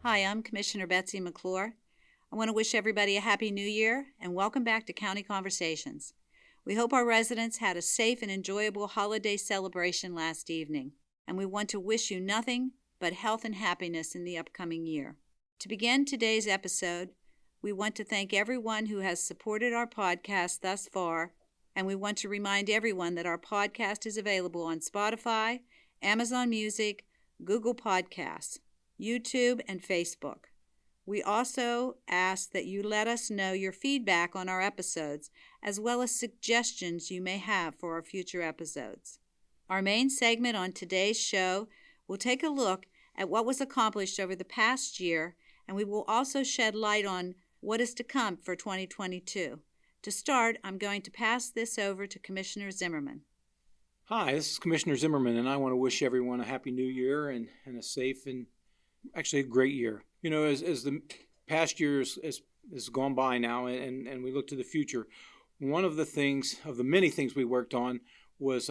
Hi, I'm Commissioner Betsy McClure. I want to wish everybody a Happy New Year and welcome back to County Conversations. We hope our residents had a safe and enjoyable holiday celebration last evening, and we want to wish you nothing but health and happiness in the upcoming year. To begin today's episode, we want to thank everyone who has supported our podcast thus far, and we want to remind everyone that our podcast is available on Spotify, Amazon Music, Google Podcasts, YouTube, and Facebook. We also ask that you let us know your feedback on our episodes, as well as suggestions you may have for our future episodes. Our main segment on today's show will take a look at what was accomplished over the past year, and we will also shed light on what is to come for 2022. To start, I'm going to pass this over to Commissioner Zimmerman. Hi, this is Commissioner Zimmerman, and I want to wish everyone a Happy New Year and a safe and actually a great year. You know, as the past year has gone by now and we look to the future, one of the many things we worked on was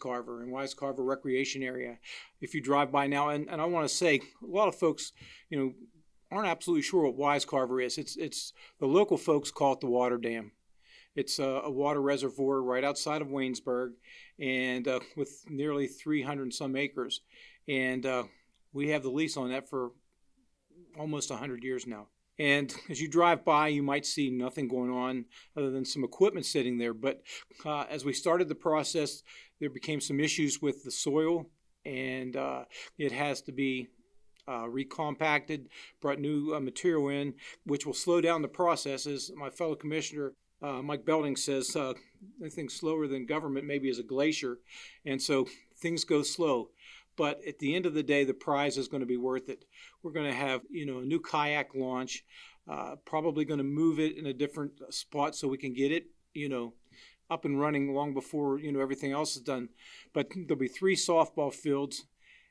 Carver and Carver Recreation Area. If you drive by now, and I want to say, a lot of folks, aren't absolutely sure what Carver is. It's the local folks call it the water dam. It's a water reservoir right outside of Waynesburg, and with nearly 300 and some acres. And we have the lease on that for almost 100 years now. And as you drive by, you might see nothing going on other than some equipment sitting there. But as we started the process, there became some issues with the soil, and it has to be recompacted, brought new material in, which will slow down the process. As my fellow commissioner Mike Belding says, I think slower than government maybe is a glacier, and so things go slow. But at the end of the day, the prize is going to be worth it. We're going to have, a new kayak launch, probably going to move it in a different spot so we can get it, up and running long before, everything else is done. But there'll be 3 softball fields,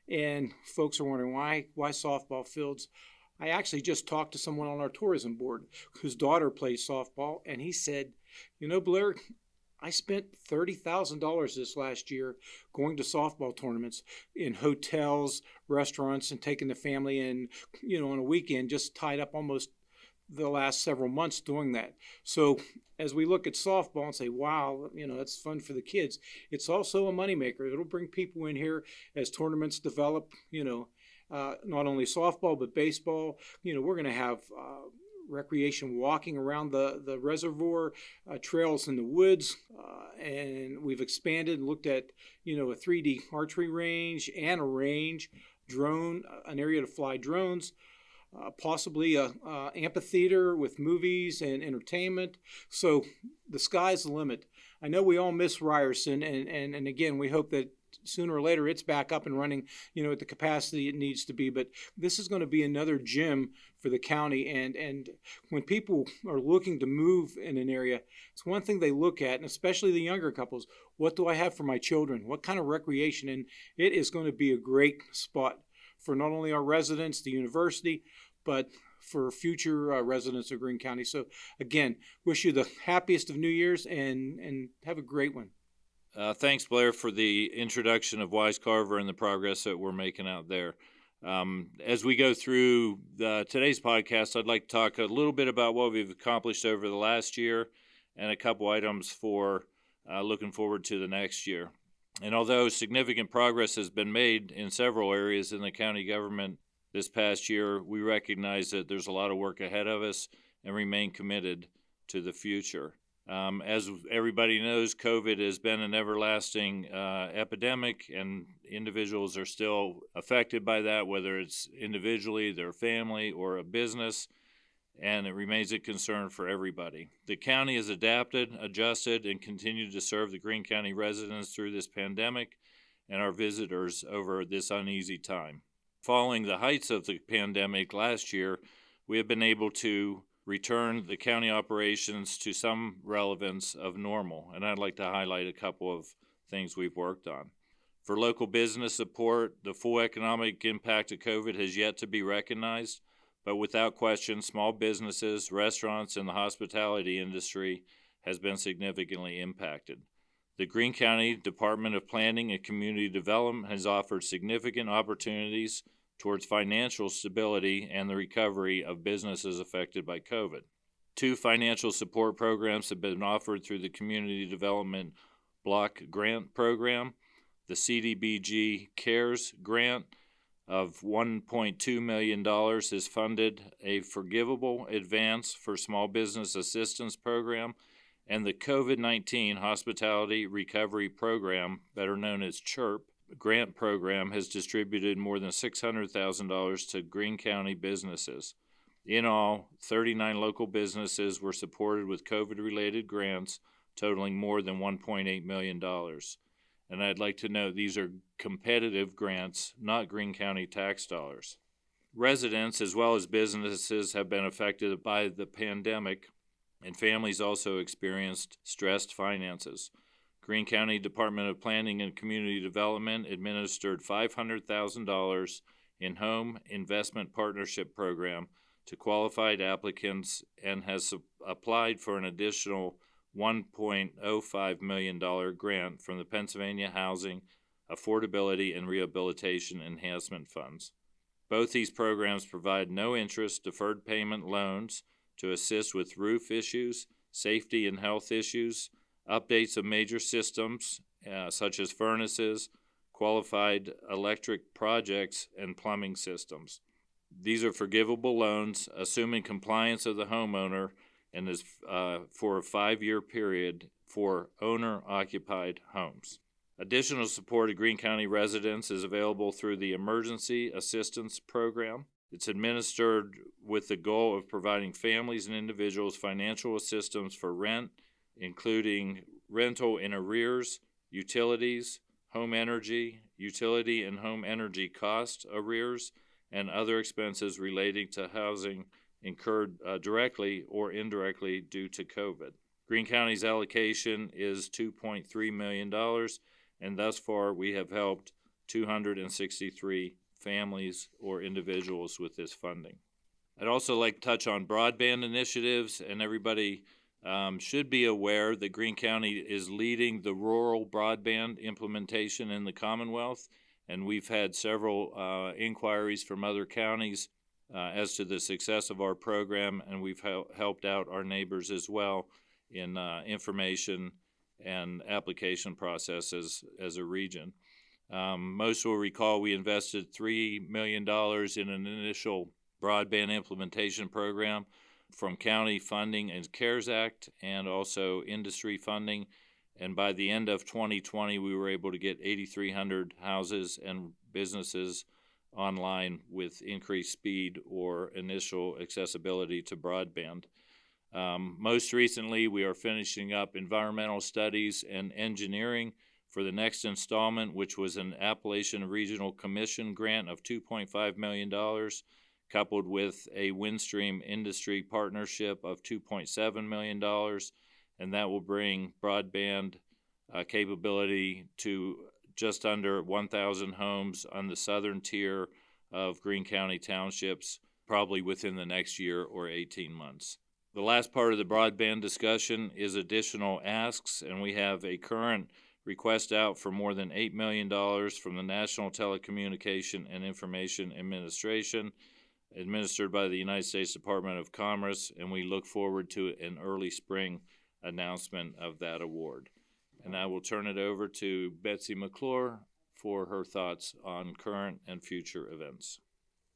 and folks are wondering why softball fields. I actually just talked to someone on our tourism board whose daughter plays softball, and he said, Blair, I spent $30,000 this last year going to softball tournaments in hotels, restaurants, and taking the family in, on a weekend, just tied up almost the last several months doing that. So as we look at softball and say, wow, that's fun for the kids, it's also a moneymaker. It'll bring people in here as tournaments develop, not only softball, but baseball. We're going to have recreation walking around the reservoir, trails in the woods, and we've expanded and looked at, a 3D archery range and a range, drone, an area to fly drones, possibly a amphitheater with movies and entertainment. So the sky's the limit. I know we all miss Ryerson, and again, we hope that sooner or later it's back up and running, at the capacity it needs to be. But this is going to be another gym for the county. And when people are looking to move in an area, it's one thing they look at, and especially the younger couples, what do I have for my children? What kind of recreation? And it is going to be a great spot for not only our residents, the university, but for future residents of Greene County. So again, wish you the happiest of New Year's and have a great one. Thanks, Blair, for the introduction of Carver and the progress that we're making out there. As we go through today's podcast, I'd like to talk a little bit about what we've accomplished over the last year and a couple items for looking forward to the next year. And although significant progress has been made in several areas in the county government this past year, we recognize that there's a lot of work ahead of us and remain committed to the future. As everybody knows, COVID has been an everlasting epidemic, and individuals are still affected by that, whether it's individually, their family, or a business, and it remains a concern for everybody. The county has adapted, adjusted, and continued to serve the Greene County residents through this pandemic and our visitors over this uneasy time. Following the heights of the pandemic last year, we have been able to return the county operations to some relevance of normal, and I'd like to highlight a couple of things we've worked on. For local business support, the full economic impact of COVID has yet to be recognized, but without question, small businesses, restaurants, and the hospitality industry has been significantly impacted. The Greene County Department of Planning and Community Development has offered significant opportunities towards financial stability and the recovery of businesses affected by COVID. 2 financial support programs have been offered through the Community Development Block Grant Program. The CDBG CARES Grant of $1.2 million has funded a forgivable advance for small business assistance program, and the COVID-19 Hospitality Recovery Program, better known as CHIRP, grant program has distributed more than $600,000 to Greene County businesses. In all, 39 local businesses were supported with COVID-related grants totaling more than $1.8 million. And I'd like to note these are competitive grants, not Greene County tax dollars. Residents as well as businesses have been affected by the pandemic, and families also experienced stressed finances. Greene County Department of Planning and Community Development administered $500,000 in Home Investment Partnership Program to qualified applicants and has applied for an additional $1.05 million grant from the Pennsylvania Housing, Affordability, and Rehabilitation Enhancement Funds. Both these programs provide no-interest deferred payment loans to assist with roof issues, safety and health issues, updates of major systems such as furnaces, qualified electric projects, and plumbing systems. These are forgivable loans, assuming compliance of the homeowner, and is for a 5-year period for owner-occupied homes. Additional support to Greene County residents is available through the Emergency Assistance Program. It's administered with the goal of providing families and individuals financial assistance for rent, including rental in arrears, utilities, home energy, utility and home energy cost arrears, and other expenses relating to housing incurred directly or indirectly due to COVID. Greene County's allocation is $2.3 million, and thus far we have helped 263 families or individuals with this funding. I'd also like to touch on broadband initiatives, and everybody should be aware that Greene County is leading the rural broadband implementation in the Commonwealth, and we've had several inquiries from other counties as to the success of our program, and we've helped out our neighbors as well in information and application processes as a region. Most will recall we invested $3 million in an initial broadband implementation program from county funding and CARES Act and also industry funding. And by the end of 2020, we were able to get 8,300 houses and businesses online with increased speed or initial accessibility to broadband. Most recently, we are finishing up environmental studies and engineering for the next installment, which was an Appalachian Regional Commission grant of $2.5 million, coupled with a Windstream industry partnership of $2.7 million, and that will bring broadband capability to just under 1,000 homes on the southern tier of Greene County townships, probably within the next year or 18 months. The last part of the broadband discussion is additional asks, and we have a current request out for more than $8 million from the National Telecommunication and Information Administration, administered by the United States Department of Commerce, and we look forward to an early spring announcement of that award. And I will turn it over to Betsy McClure for her thoughts on current and future events.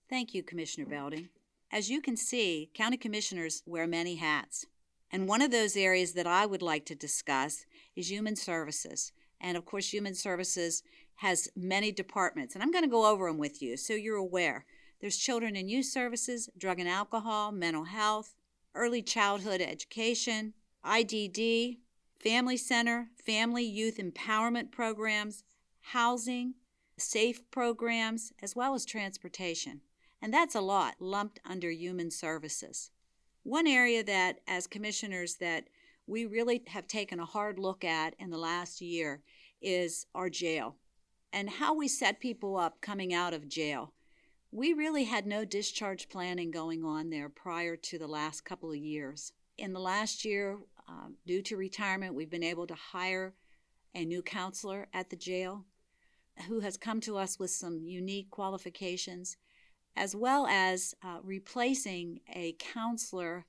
Thank you, Commissioner Belding. As you can see, county commissioners wear many hats. And one of those areas that I would like to discuss is human services. And of course, human services has many departments. And I'm going to go over them with you so you're aware. There's children and youth services, drug and alcohol, mental health, early childhood education, IDD, family center, family youth empowerment programs, housing, SAFE programs, as well as transportation. And that's a lot lumped under human services. One area that, as commissioners, that we really have taken a hard look at in the last year is our jail and how we set people up coming out of jail. We really had no discharge planning going on there prior to the last couple of years. In the last year, due to retirement, we've been able to hire a new counselor at the jail who has come to us with some unique qualifications. as well as replacing a counselor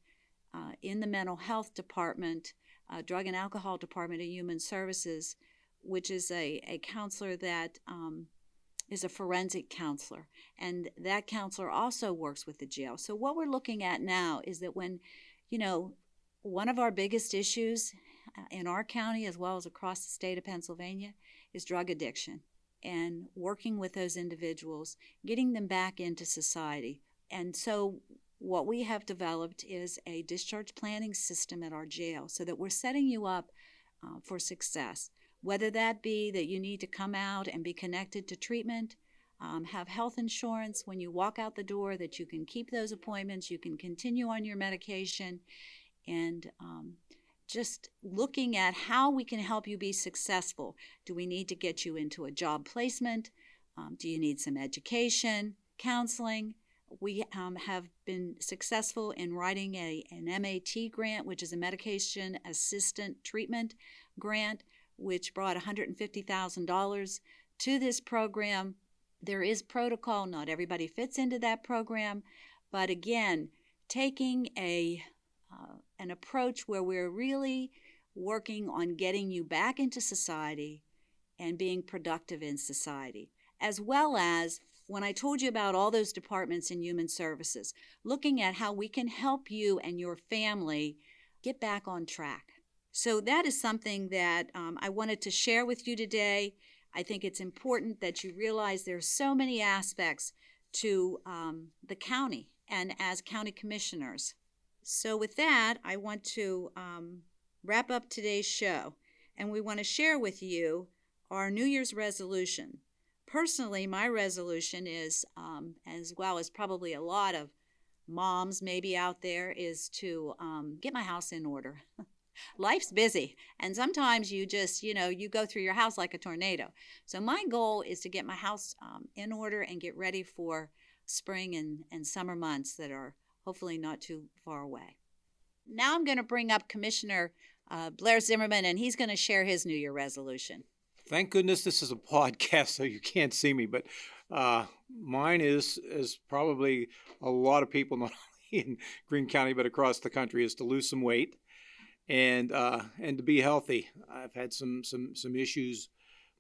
in the mental health department, drug and alcohol department of human services, which is a counselor that is a forensic counselor. And that counselor also works with the jail. So what we're looking at now is that when, one of our biggest issues in our county as well as across the state of Pennsylvania is drug addiction, and working with those individuals, getting them back into society. And so what we have developed is a discharge planning system at our jail so that we're setting you up for success, whether that be that you need to come out and be connected to treatment, have health insurance when you walk out the door, that you can keep those appointments, you can continue on your medication, and just looking at how we can help you be successful. Do we need to get you into a job placement? Do you need some education, counseling? We have been successful in writing an MAT grant, which is a medication assistant treatment grant, which brought $150,000 to this program. There is protocol. Not everybody fits into that program. But again, taking an approach where we're really working on getting you back into society and being productive in society, as well as when I told you about all those departments in human services, looking at how we can help you and your family get back on track. So that is something that I wanted to share with you today. I think it's important that you realize there's so many aspects to the county and as county commissioners. So with that, I want to wrap up today's show, and we want to share with you our New Year's resolution. Personally, my resolution is, as well as probably a lot of moms maybe out there, is to get my house in order. Life's busy, and sometimes you just, you go through your house like a tornado. So my goal is to get my house in order and get ready for spring and summer months that are hopefully not too far away. Now I'm going to bring up Commissioner Blair Zimmerman, and he's going to share his New Year resolution. Thank goodness this is a podcast, so you can't see me, but mine is probably a lot of people, not only in Greene County but across the country, is to lose some weight and to be healthy. I've had some issues,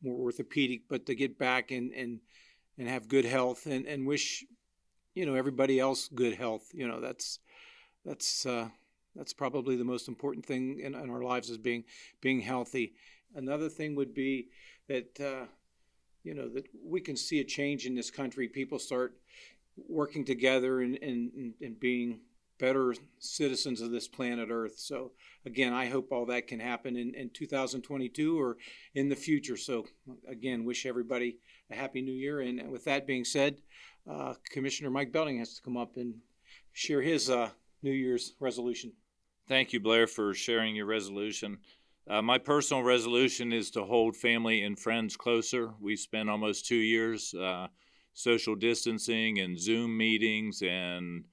more orthopedic, but to get back and have good health and wish everybody else good health. That's probably the most important thing in our lives, is being healthy. Another thing would be that that we can see a change in this country. People start working together and being better citizens of this planet Earth. So again, I hope all that can happen in 2022 or in the future. So again, wish everybody a happy new year. And with that being said, Commissioner Mike Belding has to come up and share his New Year's resolution. Thank you, Blair, for sharing your resolution. My personal resolution is to hold family and friends closer. We spent almost 2 years social distancing and Zoom meetings and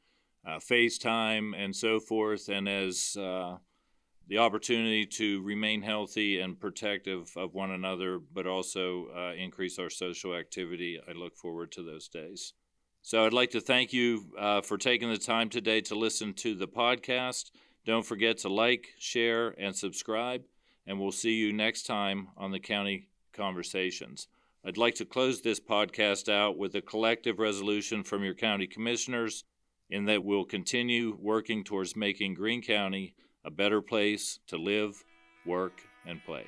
FaceTime and so forth, and as the opportunity to remain healthy and protective of one another, but also increase our social activity. I look forward to those days. So I'd like to thank you for taking the time today to listen to the podcast. Don't forget to like, share, and subscribe, and we'll see you next time on the County Conversations. I'd like to close this podcast out with a collective resolution from your county commissioners, in that we'll continue working towards making Greene County a better place to live, work, and play.